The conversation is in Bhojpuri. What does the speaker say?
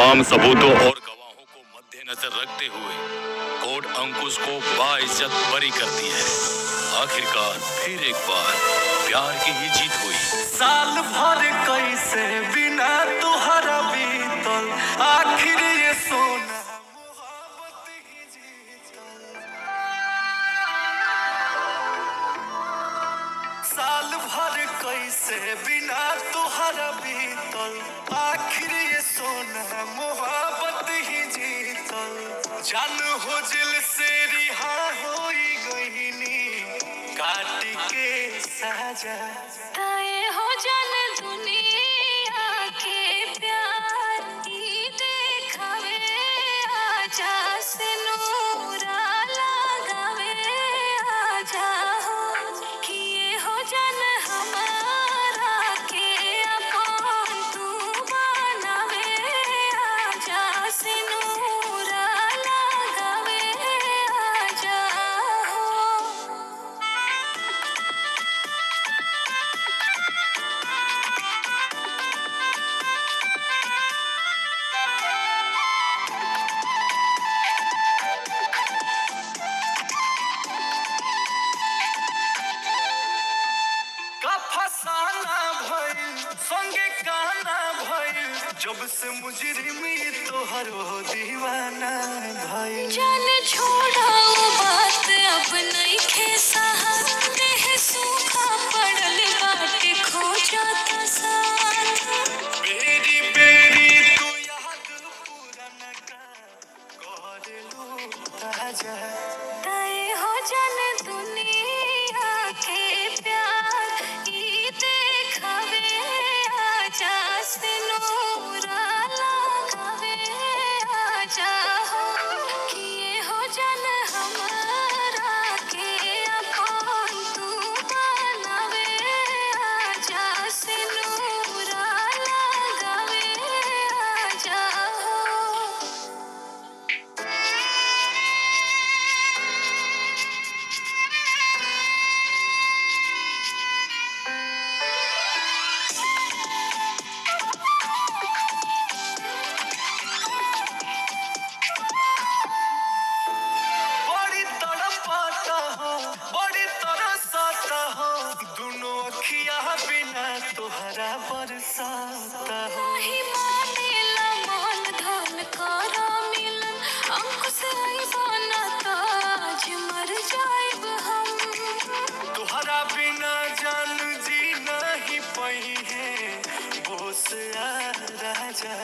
तमाम सबूतों और गवाहों को मद्देनजर रखते हुए कोर्ट अंकुश को बाइज्जत बरी करती है। आखिरकार फिर एक बार प्यार की ही जीत हुई। साल भर कैसे बिना तुहरा बीतल, आखिर ये सोना मोहब्बत ही जीतल। साल भर कैसे बिना तुहरा बीतल, आखिर ये सोना मोहब्बत ही जीतल। जान हो दिल से रिहा होई गईनी, काट के साजा ताए हो जान दुनिया के प्यार की देखावे, आजा से नूरा लगावे, आजा हो किए हो जान हमारा के अपन तू बनावे, आजा से नूरा लगावे, आजा हो। का फसाना भइल, संगे गाना भइल, जब से मुजरिमी तोहर हो दीवाना भइल। जान छोड़ाओ बात अब नइखे सहा, देह सूखा पड़ल बाटे खो जाता साथ। बेरी बेरी तू याद पुराना का करेलू ताजा। तय हो जान दुनिया के प्यार ई देखावे, आजा से नूरा लगावे, आजा हो किए हो जान हमारा के अपन तू बनावे, आजा से नूरा लगावे, आजा हो। बड़ी तड़पाता हो, बड़ी तरसाता हो, दोनों अखियां बिना तोहरा बरसाता हो। नहीं मानेला मन धन करा मिलन, अंकुश आइबा ना त आज मर जाइब हम। तोहरा बिना जान जी नहीं पई है, बोस आ राजा।